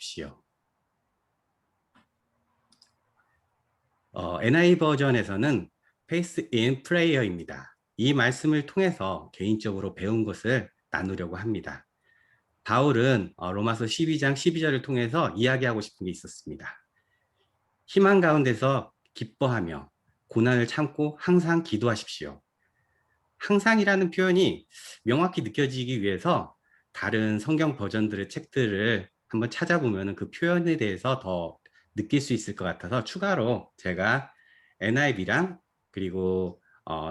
기도하십시오. NI 버전에서는 Faith in Prayer입니다. 이 말씀을 통해서 개인적으로 배운 것을 나누려고 합니다. 바울은 로마서 12장 12절을 통해서 이야기하고 싶은 게 있었습니다. 희망 가운데서 기뻐하며 고난을 참고 항상 기도하십시오. 항상이라는 표현이 명확히 느껴지기 위해서 다른 성경 버전들의 책들을 한번 찾아보면 그 표현에 대해서 더 느낄 수 있을 것 같아서 추가로 제가 NIV랑 그리고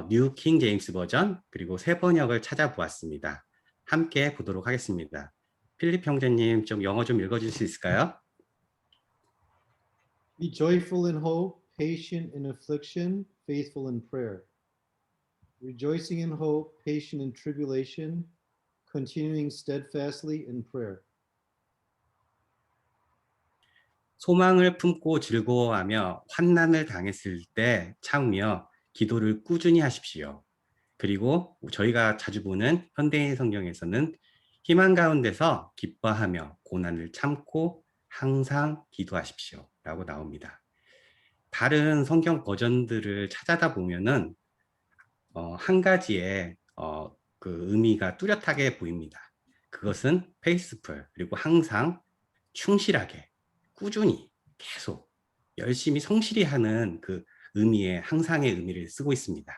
뉴 킹 제임스 버전 그리고 새 번역을 찾아보았습니다. 함께 보도록 하겠습니다. 필립 형제님 좀 영어 좀 읽어줄 수 있을까요? Be joyful in hope, patient in affliction, faithful in prayer. Rejoicing in hope, patient in tribulation, continuing steadfastly in prayer. 소망을 품고 즐거워하며 환난을 당했을 때 참으며 기도를 꾸준히 하십시오. 그리고 저희가 자주 보는 현대인 성경에서는 희망 가운데서 기뻐하며 고난을 참고 항상 기도하십시오 라고 나옵니다. 다른 성경 버전들을 찾아다 보면은 한 가지의 그 의미가 뚜렷하게 보입니다. 그것은 faithful 그리고 항상 충실하게 꾸준히 계속 열심히 성실히 하는 그 의미의 항상의 의미를 쓰고 있습니다.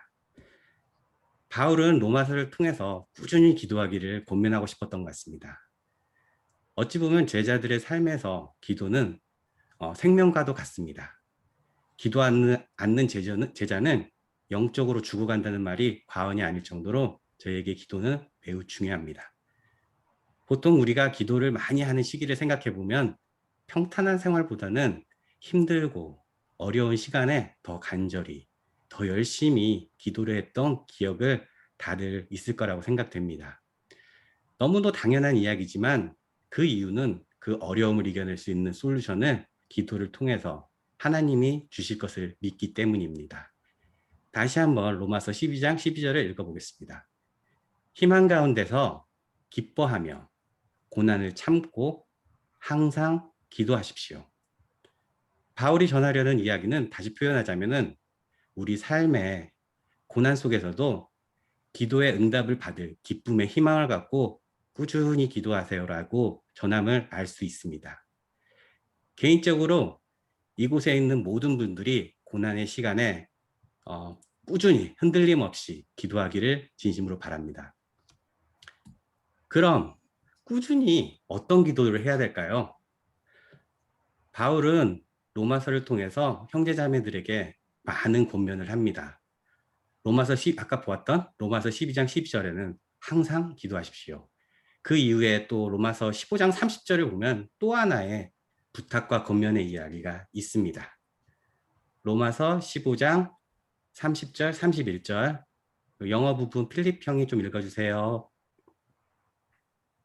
바울은 로마서를 통해서 꾸준히 기도하기를 권면하고 싶었던 것 같습니다. 어찌 보면 제자들의 삶에서 기도는 생명과도 같습니다. 기도하지 않는 제자는 영적으로 죽어간다는 말이 과언이 아닐 정도로 저에게 기도는 매우 중요합니다. 보통 우리가 기도를 많이 하는 시기를 생각해 보면 평탄한 생활보다는 힘들고 어려운 시간에 더 간절히, 더 열심히 기도를 했던 기억을 다들 있을 거라고 생각됩니다. 너무도 당연한 이야기지만 그 이유는 그 어려움을 이겨낼 수 있는 솔루션을 기도를 통해서 하나님이 주실 것을 믿기 때문입니다. 다시 한번 로마서 12장 12절을 읽어보겠습니다. 희망 가운데서 기뻐하며 고난을 참고 항상 기도하십시오. 바울이 전하려는 이야기는 다시 표현하자면은 우리 삶의 고난 속에서도 기도의 응답을 받을 기쁨의 희망을 갖고 꾸준히 기도하세요라고 전함을 알 수 있습니다. 개인적으로 이곳에 있는 모든 분들이 고난의 시간에 꾸준히 흔들림 없이 기도하기를 진심으로 바랍니다. 그럼 꾸준히 어떤 기도를 해야 될까요? 바울은 로마서를 통해서 형제자매들에게 많은 권면을 합니다. 아까 보았던 로마서 12장 12절에는 항상 기도하십시오. 그 이후에 또 로마서 15장 30절을 보면 또 하나의 부탁과 권면의 이야기가 있습니다. 로마서 15장 30절, 31절 영어 부분 필립 형이 좀 읽어주세요.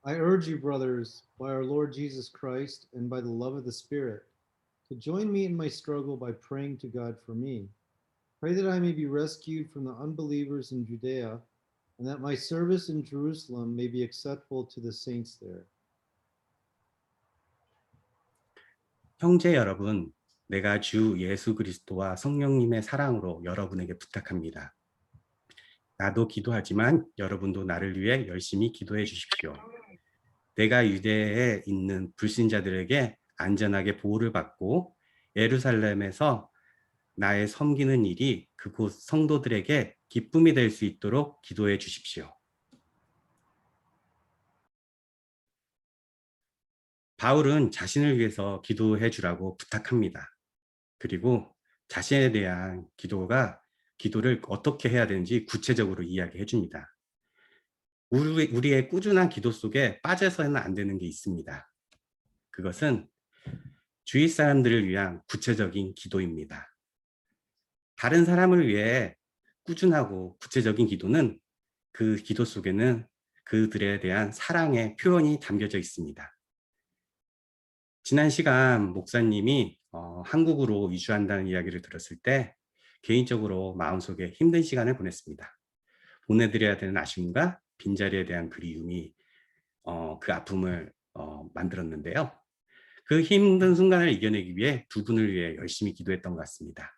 I urge you, brothers, by our Lord Jesus Christ and by the love of the Spirit, to join me in my struggle by praying to God for me. Pray that I may be rescued from the unbelievers in Judea, and that my service in Jerusalem may be acceptable to the saints there. 형제 여러분, 내가 주 예수 그리스도와 성령님의 사랑으로 여러분에게 부탁합니다. 나도 기도하지만 여러분도 나를 위해 열심히 기도해 주십시오. 내가 유대에 있는 불신자들에게 안전하게 보호를 받고 예루살렘에서 나의 섬기는 일이 그곳 성도들에게 기쁨이 될 수 있도록 기도해 주십시오. 바울은 자신을 위해서 기도해 주라고 부탁합니다. 그리고 자신에 대한 기도를 어떻게 해야 되는지 구체적으로 이야기해 줍니다. 우리의 꾸준한 기도 속에 빠져서는 안 되는 게 있습니다. 그것은 주위 사람들을 위한 구체적인 기도입니다. 다른 사람을 위해 꾸준하고 구체적인 기도는 그 기도 속에는 그들에 대한 사랑의 표현이 담겨져 있습니다. 지난 시간 목사님이 한국으로 이주한다는 이야기를 들었을 때 개인적으로 마음속에 힘든 시간을 보냈습니다. 보내드려야 되는 아쉬움과 빈자리에 대한 그리움이 그 아픔을 만들었는데요. 그 힘든 순간을 이겨내기 위해 두 분을 위해 열심히 기도했던 것 같습니다.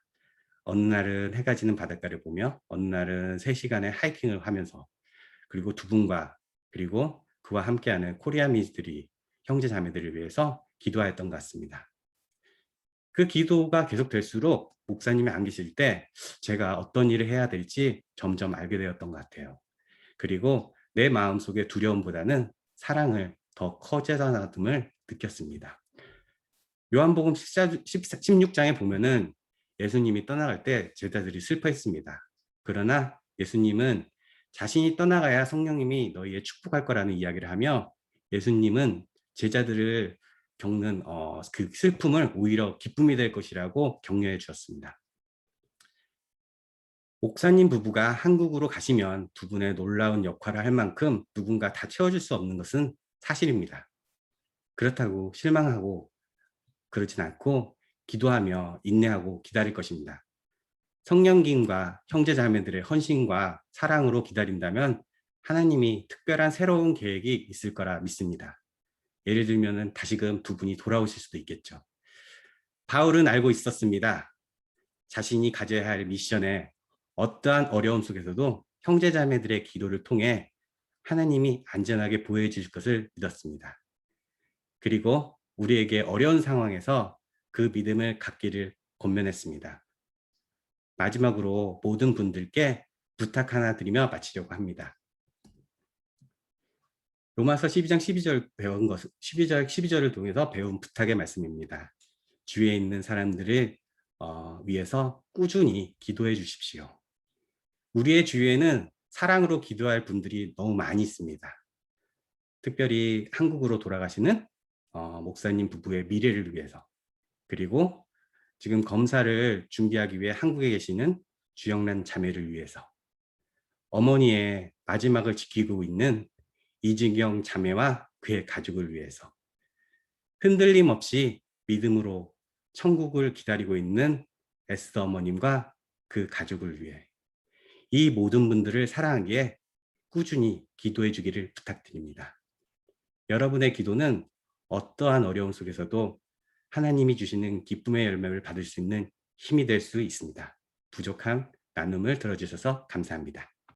어느 날은 해가 지는 바닷가를 보며 어느 날은 3시간의 하이킹을 하면서 그리고 두 분과 그리고 그와 함께하는 코리아 미스들이 형제 자매들을 위해서 기도하였던 것 같습니다. 그 기도가 계속될수록 목사님이 안 계실 때 제가 어떤 일을 해야 될지 점점 알게 되었던 것 같아요. 그리고 내 마음속의 두려움보다는 사랑을 더 커져나감을 느꼈습니다. 요한복음 16장에 보면은 예수님이 떠나갈 때 제자들이 슬퍼했습니다. 그러나 예수님은 자신이 떠나가야 성령님이 너희에 축복할 거라는 이야기를 하며 예수님은 제자들을 겪는 그 슬픔을 오히려 기쁨이 될 것이라고 격려해 주었습니다. 목사님 부부가 한국으로 가시면 두 분의 놀라운 역할을 할 만큼 누군가 다 채워줄 수 없는 것은 사실입니다. 그렇다고 실망하고 그렇진 않고 기도하며 인내하고 기다릴 것입니다. 성령님과 형제자매들의 헌신과 사랑으로 기다린다면 하나님이 특별한 새로운 계획이 있을 거라 믿습니다. 예를 들면 다시금 두 분이 돌아오실 수도 있겠죠. 바울은 알고 있었습니다. 자신이 가져야 할 미션에 어떠한 어려움 속에서도 형제자매들의 기도를 통해 하나님이 안전하게 보호해 주실 것을 믿었습니다. 그리고 우리에게 어려운 상황에서 그 믿음을 갖기를 권면했습니다. 마지막으로 모든 분들께 부탁 하나 드리며 마치려고 합니다. 로마서 12장 12절 배운 것, 12절을 통해서 배운 부탁의 말씀입니다. 주위에 있는 사람들을 위해서 꾸준히 기도해 주십시오. 우리의 주위에는 사랑으로 기도할 분들이 너무 많이 있습니다. 특별히 한국으로 돌아가시는 목사님 부부의 미래를 위해서, 그리고 지금 검사를 준비하기 위해 한국에 계시는 주영란 자매를 위해서, 어머니의 마지막을 지키고 있는 이진경 자매와 그의 가족을 위해서, 흔들림 없이 믿음으로 천국을 기다리고 있는 에스더 어머님과 그 가족을 위해 이 모든 분들을 사랑하기에 꾸준히 기도해 주기를 부탁드립니다. 여러분의 기도는 어떠한 어려움 속에서도 하나님이 주시는 기쁨의 열매를 받을 수 있는 힘이 될 수 있습니다. 부족한 나눔을 들어주셔서 감사합니다.